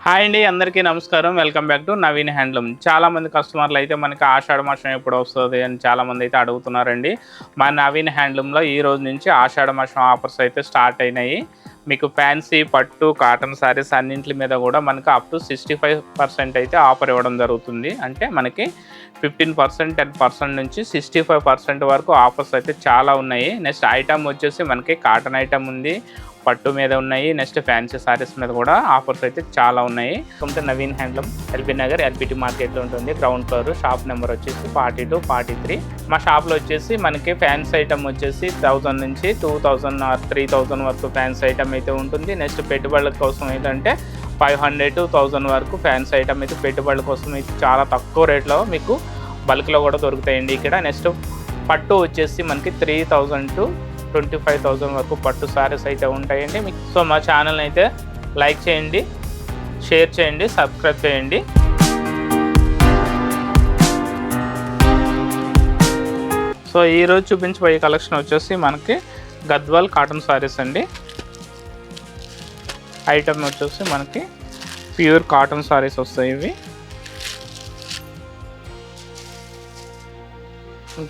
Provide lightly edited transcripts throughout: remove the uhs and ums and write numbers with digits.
Hi అండి, అందరికీ నమస్కారం. Welcome back to Naveen handloom. చాలామంది కస్టమర్లు అయితే మనకి ఆషాఢ మాసం ఎప్పుడు వస్తుంది అని చాలామంది అయితే అడుగుతున్నారండి. మా నవీన్ హ్యాండ్లూమ్లో ఈ రోజు నుంచి ఆషాఢ మాసం ఆఫర్స్ అయితే స్టార్ట్ అయినాయి. మీకు ఫ్యాన్సీ, పట్టు, కాటన్ శారీస్ అన్నింటి మీద కూడా మనకు అప్ టు 65% అయితే ఆఫర్ ఇవ్వడం జరుగుతుంది. అంటే మనకి 15%, 10% నుంచి 65% వరకు ఆఫర్స్ అయితే చాలా ఉన్నాయి. నెక్స్ట్ ఐటమ్ వచ్చేసి మనకి కాటన్ ఐటమ్ ఉంది, పట్టు మీద ఉన్నాయి. నెక్స్ట్ ఫ్యాన్సీ సారీస్ మీద కూడా ఆఫర్స్ అయితే చాలా ఉన్నాయి. Naveen handloom LB Nagar LPT మార్కెట్లో ఉంటుంది. గ్రౌండ్ ఫ్లోర్, షాప్ నెంబర్ వచ్చేసి 42, 43. మా షాప్లో వచ్చేసి మనకి ఫ్యాన్సీ ఐటమ్ వచ్చేసి 1000 నుంచి 2000 ఆర్ 3000 వరకు ఫ్యాన్సీ ఐటమ్ అయితే ఉంటుంది. నెక్స్ట్ పెట్టుబడుల కోసం ఏంటంటే 500 to 1000 వరకు ఫ్యాన్సీ ఐటమ్ అయితే పెట్టుబడుల కోసం అయితే చాలా తక్కువ రేట్లో మీకు బల్క్లో కూడా దొరుకుతాయండి ఇక్కడ. నెక్స్ట్ పట్టు వచ్చేసి మనకి 3000 to 25,000 వరకు పట్టు సారీస్ అయితే ఉంటాయండి. సో మా ఛానల్ అయితే లైక్ చేయండి, షేర్ చేయండి, సబ్స్క్రైబ్ చేయండి. సో ఈరోజు చూపించబోయే కలెక్షన్ వచ్చేసి మనకి గద్వాల్ కాటన్ సారీస్ అండి. ఐటమ్ వచ్చేసి మనకి ప్యూర్ కాటన్ సారీస్ వస్తాయి. ఇవి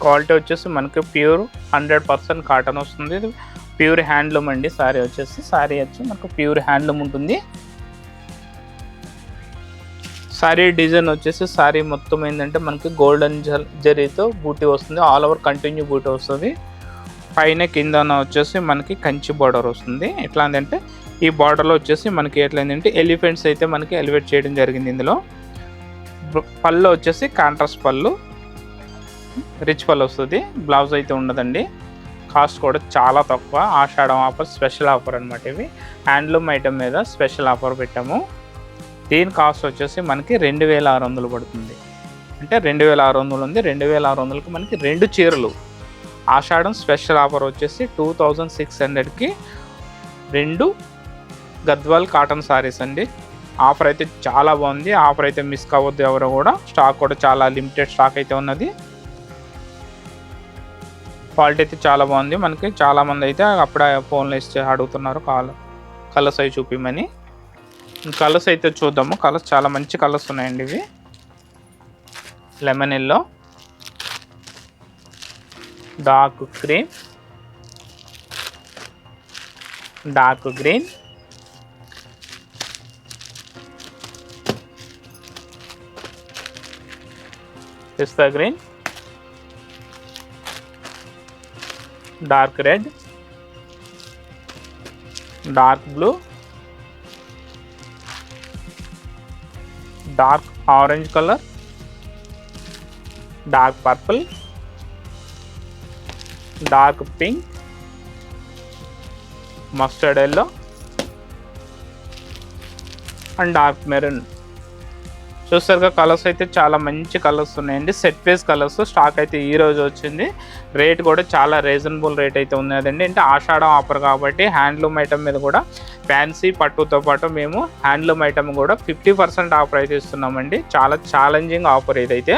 క్వాలిటీ వచ్చేసి మనకి ప్యూర్ 100% కాటన్ వస్తుంది. ఇది ప్యూర్ హ్యాండ్లూమ్ అండి. సారీ వచ్చి మనకు ప్యూర్ హ్యాండ్లూమ్ ఉంటుంది. సారీ డిజైన్ వచ్చేసి సారీ మొత్తం ఏంటంటే మనకి గోల్డెన్ జరీతో బూటీ వస్తుంది. ఆల్ ఓవర్ కంటిన్యూ బూటీ వస్తుంది. పైన కిందన వచ్చేసి మనకి కంచి బార్డర్ వస్తుంది. ఎట్లా అంటే ఈ బార్డర్లో వచ్చేసి మనకి ఎట్లయిందంటే ఎలిఫెంట్స్ అయితే మనకి ఎలివేట్ చేయడం జరిగింది. ఇందులో పళ్ళు వచ్చేసి కాంట్రాస్ట్ పళ్ళు, రిచ్ పళ్ళు వస్తుంది. బ్లౌజ్ అయితే ఉండదండి. కాస్ట్ కూడా చాలా తక్కువ. ఆషాఢం ఆఫర్, స్పెషల్ ఆఫర్ అనమాట. ఇవి హ్యాండ్లూమ్ ఐటమ్ మీద స్పెషల్ ఆఫర్ పెట్టాము. దీని కాస్ట్ వచ్చేసి మనకి 2600 పడుతుంది. అంటే 2600 ఉంది. 2600కి మనకి 2 చీరలు. ఆషాఢం స్పెషల్ ఆఫర్ వచ్చేసి 2600కి 2 గద్వాల్ కాటన్ సారీస్ అండి. ఆఫర్ అయితే చాలా బాగుంది. ఆఫర్ అయితే మిస్ కావద్దు ఎవరు కూడా. స్టాక్ కూడా చాలా లిమిటెడ్ స్టాక్ అయితే ఉన్నది. క్వాలిటీ అయితే చాలా బాగుంది. మనకి చాలామంది అయితే అప్పుడే ఫోన్లో ఇస్తే అడుగుతున్నారు కలర్స్ అవి చూపిమని. కలర్స్ అయితే చూద్దాము. కలర్స్ చాలా మంచి కలర్స్ ఉన్నాయండి. ఇవి lemon yellow, dark cream, dark green, pista green, dark red, dark blue, dark orange colour, dark purple, dark pink, mustard yellow and dark maroon. చూసారుగా కలర్స్ అయితే చాలా మంచి కలర్స్ ఉన్నాయండి. సెట్ వైజ్ కలర్స్ స్టాక్ అయితే ఈ రోజు వచ్చింది. రేట్ కూడా చాలా రీజనబుల్ రేట్ అయితే ఉన్నదండి. అంటే ఆషాఢం ఆఫర్ కాబట్టి హ్యాండ్లూమ్ ఐటమ్ మీద కూడా ఫ్యాన్సీ పట్టుతో పాటు మేము హ్యాండ్లూమ్ ఐటమ్ కూడా 50% ఆఫర్ అయితే ఇస్తున్నామండి. చాలా ఛాలెంజింగ్ ఆఫర్ ఇదైతే.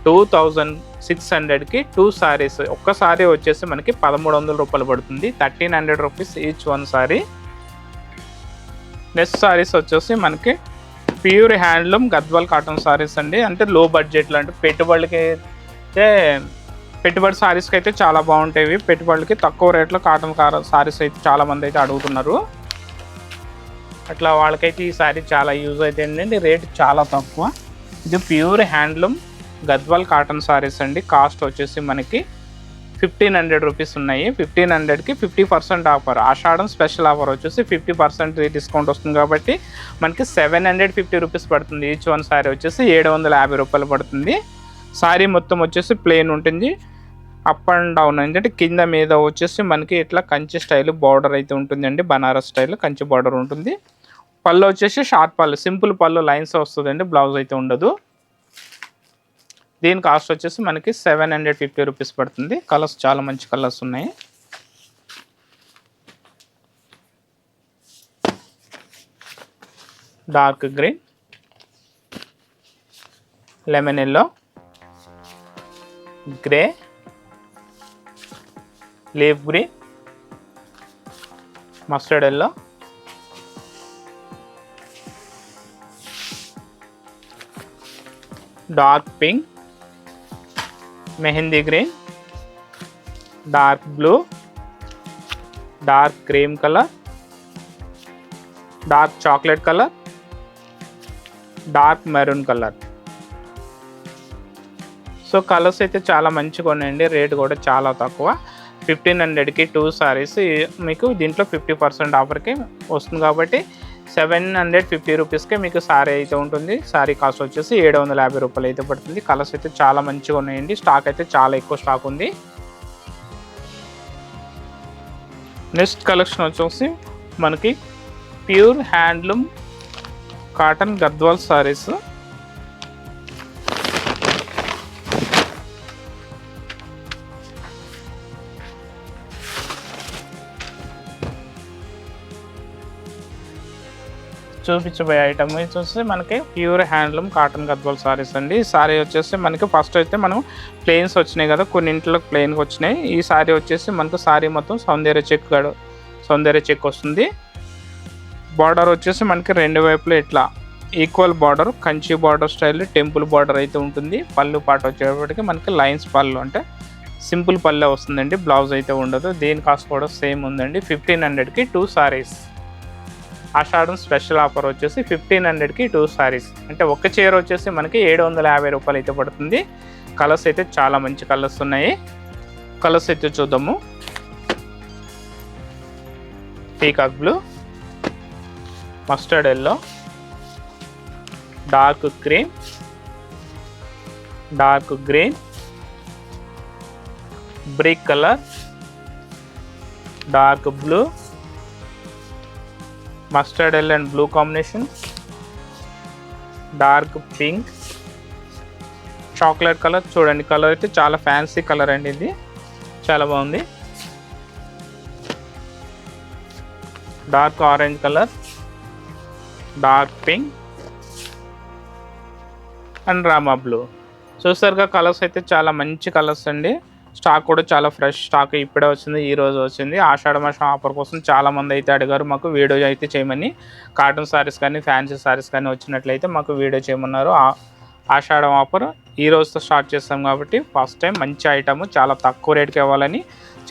2600కి 2 సారీస్. ఒక్క సారీ వచ్చేసి మనకి 1300 రూపాయలు పడుతుంది. 1300 rupees each one sorry. Next saris వచ్చేసి మనకి pure handloom Gadwal cotton saris అండి. అంటే లో బడ్జెట్లో, అంటే పెట్టుబడులకి అయితే పెట్టుబడి సారీస్కి అయితే చాలా బాగుంటాయి. పెట్టుబడులకి తక్కువ రేట్లో కాటన్ సారీస్ అయితే చాలామంది అయితే అడుగుతున్నారు. అట్లా వాళ్ళకైతే ఈ సారీ చాలా యూజ్ అవుతాయండి. రేట్ చాలా తక్కువ. ఇది pure handloom Gadwal cotton saris అండి. కాస్ట్ వచ్చేసి మనకి 1500 రూపీస్ ఉన్నాయి. 1500కి 50% ఆఫర్. ఆషాఢం స్పెషల్ ఆఫర్ వచ్చేసి 50% డిస్కౌంట్ వస్తుంది కాబట్టి మనకి 750 రూపీస్ పడుతుంది. ఈచ్ వన్ సారీ వచ్చేసి 750 రూపాయలు పడుతుంది. సారీ మొత్తం వచ్చేసి ప్లెయిన్ ఉంటుంది. అప్ అండ్ డౌన్ ఏంటంటే కింద మీద వచ్చేసి మనకి ఇట్లా కంచి స్టైల్ బార్డర్ అయితే ఉంటుందండి. బనారస్ స్టైల్ కంచి బార్డర్ ఉంటుంది. పళ్ళు వచ్చేసి షార్ట్ పళ్ళు, సింపుల్ పళ్ళు లైన్స్ వస్తుందండి. బ్లౌజ్ అయితే ఉండదు. దీని కాస్ట్ వచ్చేసి మనకి 750 రూపీస్ పడుతుంది. కలర్స్ చాలా మంచి కలర్స్ ఉన్నాయి. Dark green, lemon yellow, grey, leaf green, mustard yellow, dark pink, mehndi green, dark blue, dark cream colour, dark chocolate colour, dark maroon colour. So colours అయితే చాలా మంచిగా ఉన్నాయండి. రేట్ కూడా చాలా తక్కువ. 1500కి 2 సారీస్ మీకు దీంట్లో 50% ఆఫర్కి వస్తుంది కాబట్టి 750 రూపీస్కే మీకు సారీ అయితే ఉంటుంది. సారీ కాస్ట్ వచ్చేసి 750 రూపాయలు అయితే పడుతుంది. కలర్స్ అయితే చాలా మంచిగా ఉన్నాయండి. స్టాక్ అయితే చాలా ఎక్కువ స్టాక్ ఉంది. నెక్స్ట్ కలెక్షన్ వచ్చేసి మనకి pure handloom cotton Gadwal saris. చూపించబోయే ఐటమ్ వచ్చేసి మనకి pure handloom cotton Gadwal saris అండి. ఈ సారీ వచ్చేసి మనకి ఫస్ట్ అయితే మనం ప్లెయిన్స్ వచ్చినాయి కదా, కొన్ని ఇంట్లో ప్లెయిన్గా వచ్చినాయి. ఈ సారీ వచ్చేసి మనకు సారీ మొత్తం సౌందర్య చెక్ వస్తుంది. బార్డర్ వచ్చేసి మనకి రెండు వైపులా ఇట్లా equal border, Kanchi border style temple border అయితే ఉంటుంది. పళ్ళు పాట వచ్చేటప్పటికి మనకి లైన్స్ పళ్ళు అంటే సింపుల్ పళ్ళే వస్తుందండి. బ్లౌజ్ అయితే ఉండదు. దీని కాస్ట్ కూడా సేమ్ ఉందండి. 1500కి 2 సారీస్. ఆషాఢం స్పెషల్ ఆఫర్ వచ్చేసి 1500కి 2 సారీస్. అంటే ఒక చీర వచ్చేసి మనకి 750 రూపాయలు అయితే పడుతుంది. కలర్స్ అయితే చాలా మంచి కలర్స్ ఉన్నాయి. కలర్స్ అయితే చూద్దాము. Peacock blue, mustard yellow, dark cream, dark green, brick colour, dark blue, mustard yellow and blue combination, dark pink, chocolate colour. చూడండి కలర్ అయితే చాలా ఫ్యాన్సీ కలర్ అండి. ఇది చాలా బాగుంది. Dark orange colour, dark pink and Rama blue. చూసారుగా colours అయితే చాలా మంచి కలర్స్ అండి. స్టాక్ కూడా చాలా ఫ్రెష్ స్టాక్ ఇప్పుడే వచ్చింది, ఈ రోజు వచ్చింది. ఆషాఢ మాసం ఆఫర్ కోసం చాలామంది అయితే అడిగారు మాకు వీడియో అయితే చేయమని. కాటన్ సారీస్ కానీ ఫ్యాన్సీ సారీస్ కానీ వచ్చినట్లయితే మాకు వీడియో చేయమన్నారు. ఆషాఢం ఆఫర్ ఈ రోజుతో స్టార్ట్ చేస్తాం కాబట్టి ఫస్ట్ టైం మంచి ఐటమ్ చాలా తక్కువ రేట్కి ఇవ్వాలని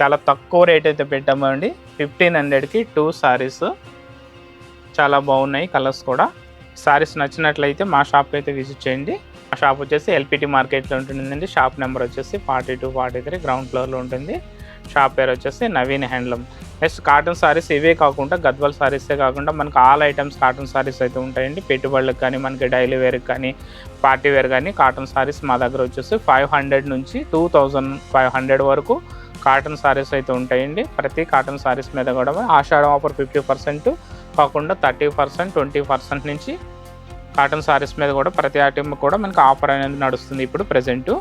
చాలా తక్కువ రేట్ అయితే పెట్టామండి. 1500కి 2 సారీస్. చాలా బాగున్నాయి కలర్స్ కూడా. సారీస్ నచ్చినట్లయితే మా షాప్కి అయితే విజిట్ చేయండి. మా షాప్ వచ్చేసి ఎల్పిటి మార్కెట్లో ఉంటుందండి. షాప్ నెంబర్ వచ్చేసి 42-43 గ్రౌండ్ ఫ్లోర్లో ఉంటుంది. షాప్ పేరు వచ్చేసి Naveen handloom. Next cotton saris ఇవే కాకుండా గద్వాల్ సారీసే కాకుండా మనకు ఆల్ ఐటమ్స్ కాటన్ సారీస్ అయితే ఉంటాయండి. పెట్టుబడులకు కానీ మనకి డైలీ వేర్కి కానీ పార్టీ వేర్ కానీ కాటన్ సారీస్ మా దగ్గర వచ్చేసి 500 నుంచి 2500 వరకు కాటన్ సారీస్ అయితే ఉంటాయండి. ప్రతి కాటన్ సారీస్ మీద కూడా ఆషాఢం ఆఫర్ 50% కాకుండా 30%, 20% నుంచి కాటన్ సారీస్ మీద కూడా ప్రతి ఐటమ్ కూడా మనకు ఆఫర్ అనేది నడుస్తుంది ఇప్పుడు ప్రజెంటు.